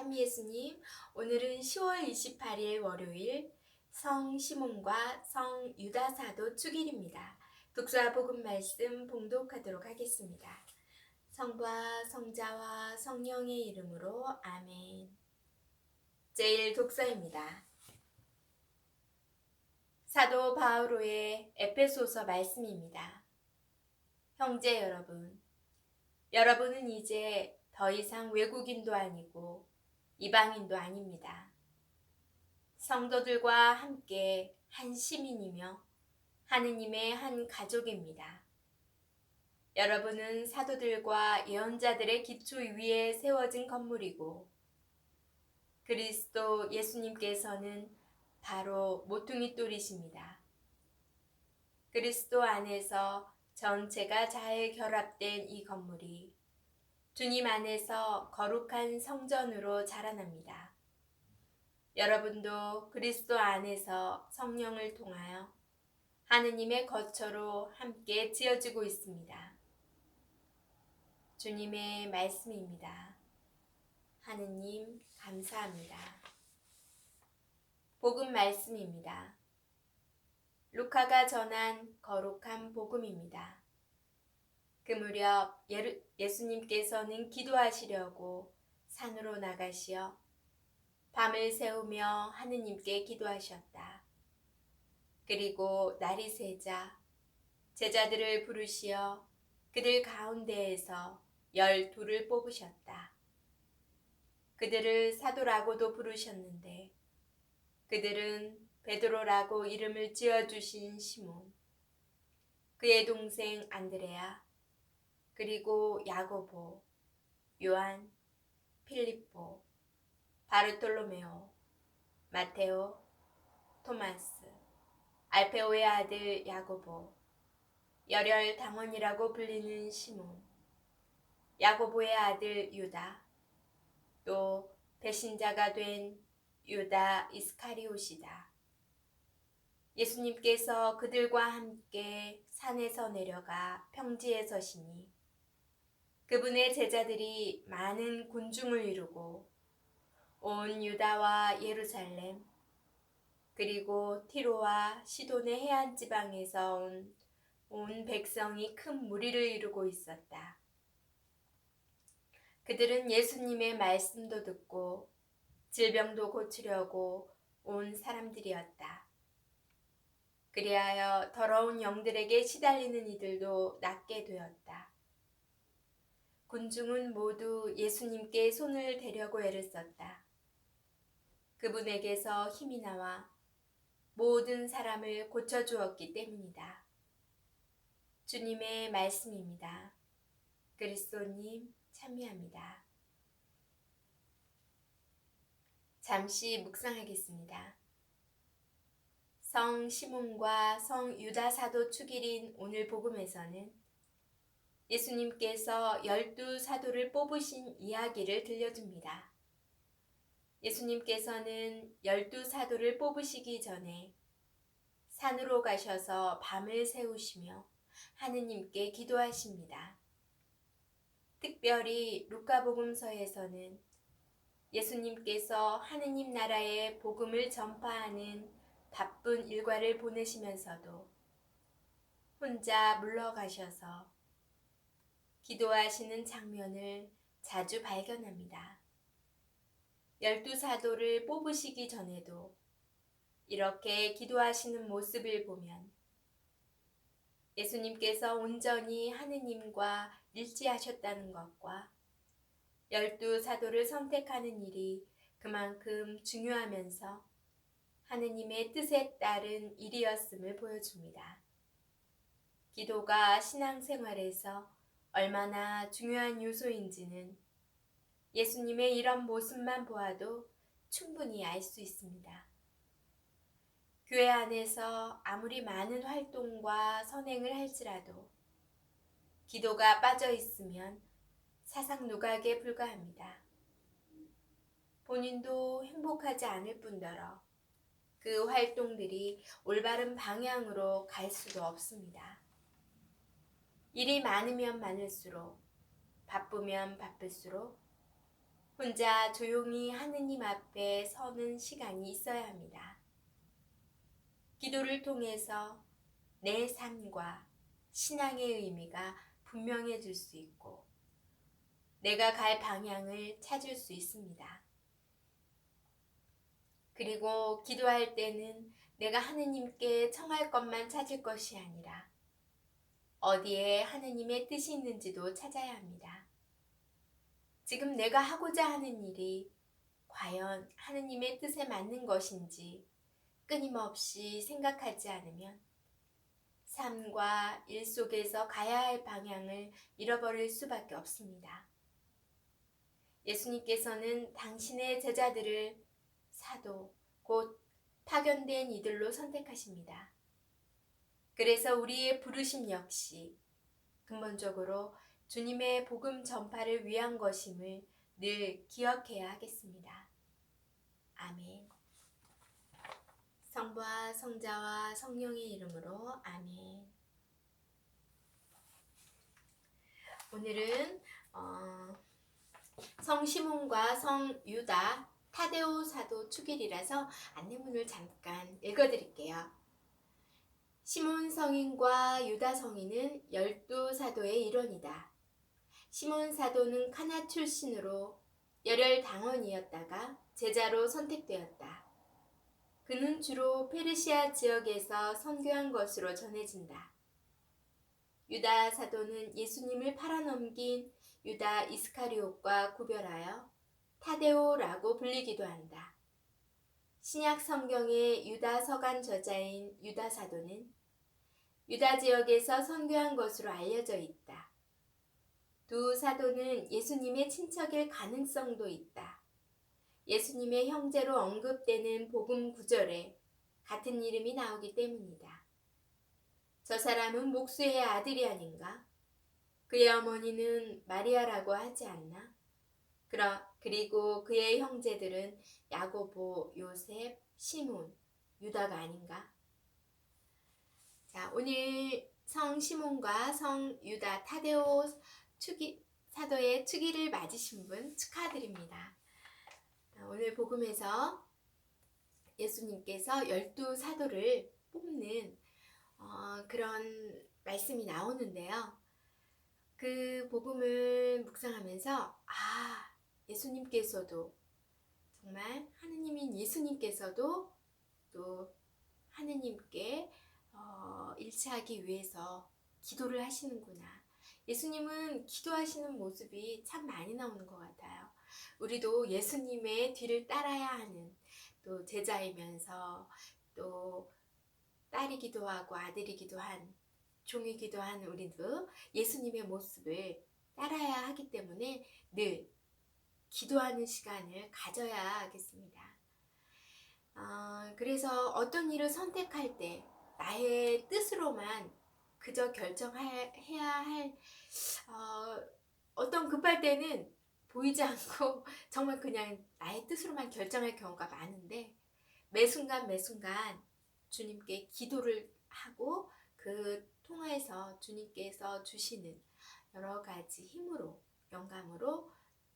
참예수님, 오늘은 10월 28일 월요일 성 시몬과 성 유다 사도 축일입니다. 독사 복음 말씀 봉독하도록 하겠습니다. 성부와 성자와 성령의 이름으로 아멘. 제일 독서입니다. 사도 바오로의 에베소서 말씀입니다. 형제 여러분, 여러분은 이제 더 이상 외국인도 아니고 이방인도 아닙니다. 성도들과 함께 한 시민이며 하느님의 한 가족입니다. 여러분은 사도들과 예언자들의 기초 위에 세워진 건물이고 그리스도 예수님께서는 바로 모퉁이 돌이십니다. 그리스도 안에서 전체가 잘 결합된 이 건물이 주님 안에서 거룩한 성전으로 자라납니다. 여러분도 그리스도 안에서 성령을 통하여 하느님의 거처로 함께 지어지고 있습니다. 주님의 말씀입니다. 하느님 감사합니다. 복음 말씀입니다. 루카가 전한 거룩한 복음입니다. 그 무렵 예수님께서는 기도하시려고 산으로 나가시어 밤을 새우며 하느님께 기도하셨다. 그리고 날이 새자 제자들을 부르시어 그들 가운데에서 12를 뽑으셨다. 그들을 사도라고도 부르셨는데 그들은 베드로라고 이름을 지어주신 시몬, 그의 동생 안드레아, 그리고 야고보, 요한, 필립보, 바르톨로메오, 마테오, 토마스, 알페오의 아들 야고보, 열혈 당원이라고 불리는 시몬, 야고보의 아들 유다, 또 배신자가 된 유다 이스카리옷이다. 예수님께서 그들과 함께 산에서 내려가 평지에 서시니 그분의 제자들이 많은 군중을 이루고 온 유다와 예루살렘 그리고 티로와 시돈의 해안 지방에서 온 백성이 큰 무리를 이루고 있었다. 그들은 예수님의 말씀도 듣고 질병도 고치려고 온 사람들이었다. 그리하여 더러운 영들에게 시달리는 이들도 낫게 되었다. 군중은 모두 예수님께 손을 대려고 애를 썼다. 그분에게서 힘이 나와 모든 사람을 고쳐주었기 때문이다. 주님의 말씀입니다. 그리스도님 참여합니다. 잠시 묵상하겠습니다. 성 시몬과 성 유다 사도 축일인 오늘 복음에서는 예수님께서 12 사도를 뽑으신 이야기를 들려줍니다. 예수님께서는 12 사도를 뽑으시기 전에 산으로 가셔서 밤을 새우시며 하느님께 기도하십니다. 특별히 루카복음서에서는 예수님께서 하느님 나라의 복음을 전파하는 바쁜 일과를 보내시면서도 혼자 물러가셔서 기도하시는 장면을 자주 발견합니다. 12 사도를 뽑으시기 전에도 이렇게 기도하시는 모습을 보면 예수님께서 온전히 하느님과 일치하셨다는 것과 12 사도를 선택하는 일이 그만큼 중요하면서 하느님의 뜻에 따른 일이었음을 보여줍니다. 기도가 신앙생활에서 얼마나 중요한 요소인지는 예수님의 이런 모습만 보아도 충분히 알 수 있습니다. 교회 안에서 아무리 많은 활동과 선행을 할지라도 기도가 빠져 있으면 사상 누각에 불과합니다. 본인도 행복하지 않을 뿐더러 그 활동들이 올바른 방향으로 갈 수도 없습니다. 일이 많으면 많을수록, 바쁘면 바쁠수록 혼자 조용히 하느님 앞에 서는 시간이 있어야 합니다. 기도를 통해서 내 삶과 신앙의 의미가 분명해질 수 있고 내가 갈 방향을 찾을 수 있습니다. 그리고 기도할 때는 내가 하느님께 청할 것만 찾을 것이 아니라 어디에 하느님의 뜻이 있는지도 찾아야 합니다. 지금 내가 하고자 하는 일이 과연 하느님의 뜻에 맞는 것인지 끊임없이 생각하지 않으면 삶과 일 속에서 가야 할 방향을 잃어버릴 수밖에 없습니다. 예수님께서는 당신의 제자들을 사도, 곧 파견된 이들로 선택하십니다. 그래서 우리의 부르심 역시 근본적으로 주님의 복음 전파를 위한 것임을 늘 기억해야 하겠습니다. 아멘. 성부와 성자와 성령의 이름으로 아멘. 오늘은 성 시몬과 성 유다 타데오 사도 축일이라서 안내문을 잠깐 읽어드릴게요. 시몬 성인과 유다 성인은 12사도의 일원이다. 시몬 사도는 카나 출신으로 열혈 당원이었다가 제자로 선택되었다. 그는 주로 페르시아 지역에서 선교한 것으로 전해진다. 유다 사도는 예수님을 팔아넘긴 유다 이스카리옷과 구별하여 타데오라고 불리기도 한다. 신약 성경의 유다 서간 저자인 유다 사도는 유다 지역에서 선교한 것으로 알려져 있다. 두 사도는 예수님의 친척일 가능성도 있다. 예수님의 형제로 언급되는 복음 구절에 같은 이름이 나오기 때문이다. 저 사람은 목수의 아들이 아닌가? 그의 어머니는 마리아라고 하지 않나? 그리고 그의 형제들은 야고보, 요셉, 시몬, 유다가 아닌가? 자, 오늘 성 시몬과 성 유다 타데오 사도의 축일을 맞으신 분 축하드립니다. 오늘 복음에서 예수님께서 12사도를 뽑는 그런 말씀이 나오는데요. 그 복음을 묵상하면서 예수님께서도 정말 하느님인 예수님께서도 또 하느님께 일치하기 위해서 기도를 하시는구나. 예수님은 기도하시는 모습이 참 많이 나오는 것 같아요. 우리도 예수님의 뒤를 따라야 하는 또 제자이면서 또 딸이기도 하고 아들이기도 한 종이기도 한 우리도 예수님의 모습을 따라야 하기 때문에 늘 기도하는 시간을 가져야 하겠습니다. 그래서 어떤 일을 선택할 때 나의 뜻으로만 그저 결정해야 할 어떤 급할 때는 보이지 않고 정말 그냥 나의 뜻으로만 결정할 경우가 많은데 매 순간 주님께 기도를 하고 그 통해서 주님께서 주시는 여러 가지 힘으로 영감으로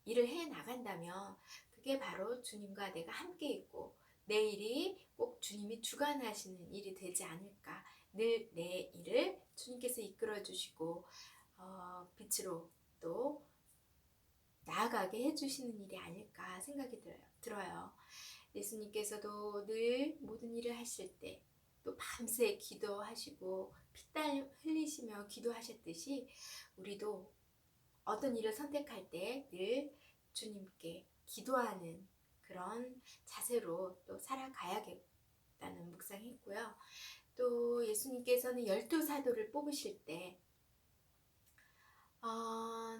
일을 해 나간다면 그게 바로 주님과 내가 함께 있고 내 일이 꼭 주님이 주관하시는 일이 되지 않을까. 늘 내 일을 주님께서 이끌어 주시고 빛으로 또 나아가게 해주시는 일이 아닐까 생각이 들어요. 예수님께서도 늘 모든 일을 하실 때 또 밤새 기도하시고 피땀 흘리시며 기도하셨듯이 우리도 어떤 일을 선택할 때 늘 주님께 기도하는 그런 자세로 또 살아가야겠다는 묵상했고요. 또 예수님께서는 12사도를 뽑으실 때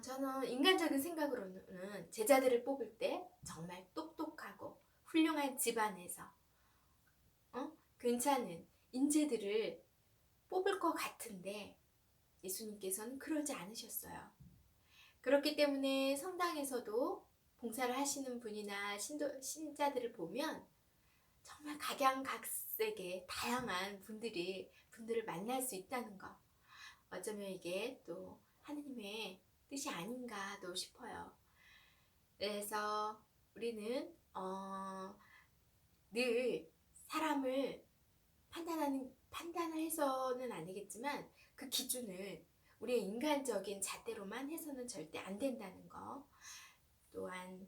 저는 인간적인 생각으로는 제자들을 뽑을 때 정말 똑똑하고 훌륭한 집안에서 괜찮은 인재들을 뽑을 것 같은데 예수님께서는 그러지 않으셨어요. 그렇기 때문에 성당에서도 봉사를 하시는 분이나 신자들을 보면 정말 각양각색의 다양한 분들을 만날 수 있다는 것. 어쩌면 이게 또 하느님의 뜻이 아닌가도 싶어요. 그래서 우리는 늘 사람을 판단을 해서는 안 되겠지만 그 기준을 우리의 인간적인 잣대로만 해서는 절대 안 된다는 거. 또한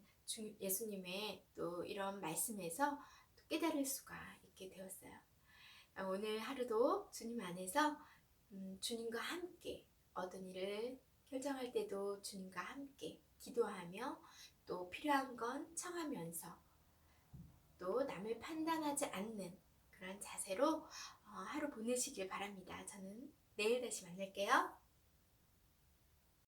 예수님의 또 이런 말씀에서 또 깨달을 수가 있게 되었어요. 오늘 하루도 주님 안에서 주님과 함께 어떤 일을 결정할 때도 주님과 함께 기도하며 또 필요한 건 청하면서 또 남을 판단하지 않는 그런 자세로 하루 보내시길 바랍니다. 저는 내일 다시 만날게요.